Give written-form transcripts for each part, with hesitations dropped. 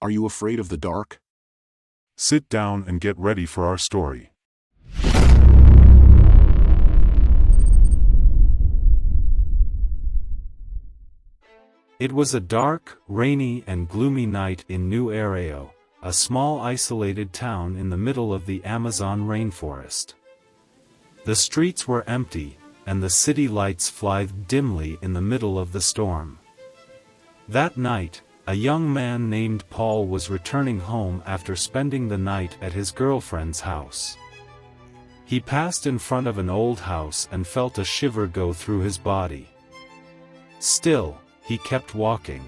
Are you afraid of the dark? Sit down and get ready for our story. It was a dark, rainy and gloomy night in New Airao, a small isolated town in the middle of the Amazon rainforest. The streets were empty, and the city lights flickered dimly in the middle of the storm. That night, a young man named Paul was returning home after spending the night at his girlfriend's house. He passed in front of an old house and felt a shiver go through his body. Still, he kept walking.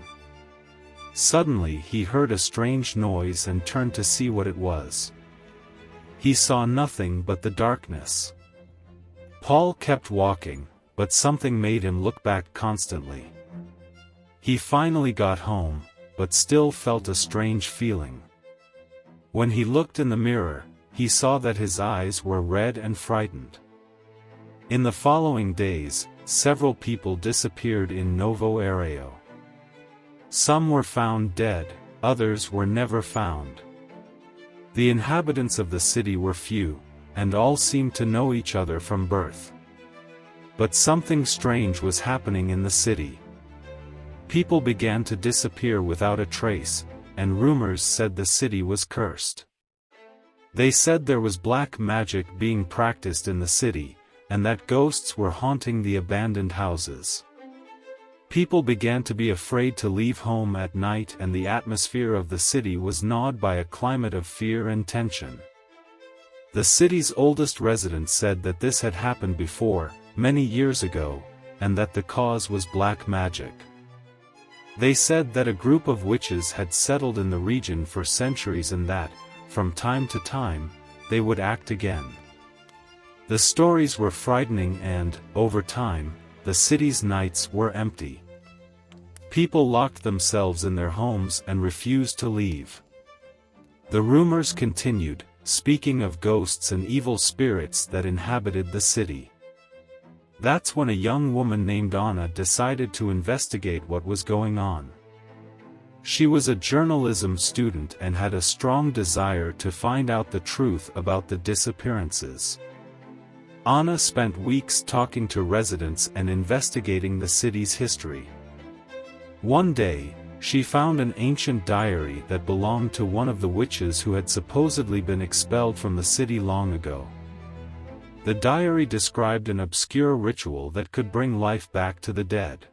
Suddenly he heard a strange noise and turned to see what it was. He saw nothing but the darkness. Paul kept walking, but something made him look back constantly. He finally got home, but still felt a strange feeling. When he looked in the mirror, he saw that his eyes were red and frightened. In the following days, several people disappeared in Novo Airao. Some were found dead, others were never found. The inhabitants of the city were few, and all seemed to know each other from birth. But something strange was happening in the city. People began to disappear without a trace, and rumors said the city was cursed. They said there was black magic being practiced in the city, and that ghosts were haunting the abandoned houses. People began to be afraid to leave home at night, and the atmosphere of the city was gnawed by a climate of fear and tension. The city's oldest residents said that this had happened before, many years ago, and that the cause was black magic. They said that a group of witches had settled in the region for centuries and that, from time to time, they would act again. The stories were frightening and, over time, the city's nights were empty. People locked themselves in their homes and refused to leave. The rumors continued, speaking of ghosts and evil spirits that inhabited the city. That's when a young woman named Anna decided to investigate what was going on. She was a journalism student and had a strong desire to find out the truth about the disappearances. Anna spent weeks talking to residents and investigating the city's history. One day, she found an ancient diary that belonged to one of the witches who had supposedly been expelled from the city long ago. The diary described an obscure ritual that could bring life back to the dead.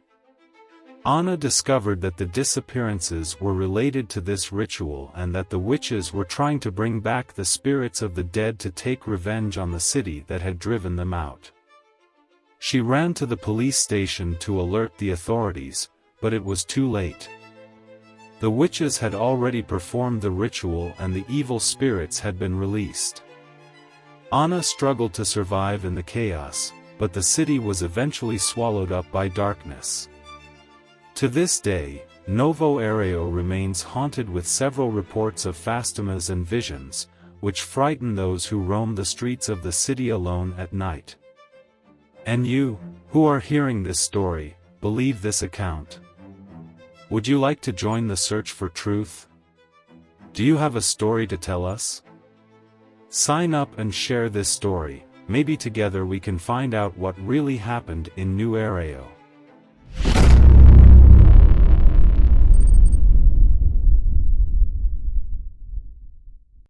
Anna discovered that the disappearances were related to this ritual and that the witches were trying to bring back the spirits of the dead to take revenge on the city that had driven them out. She ran to the police station to alert the authorities, but it was too late. The witches had already performed the ritual and the evil spirits had been released. Anna struggled to survive in the chaos, but the city was eventually swallowed up by darkness. To this day, Novo Airao remains haunted with several reports of phantasms and visions, which frighten those who roam the streets of the city alone at night. And you, who are hearing this story, believe this account? Would you like to join the search for truth? Do you have a story to tell us? Sign up and share this story, maybe together we can find out what really happened in New Airao.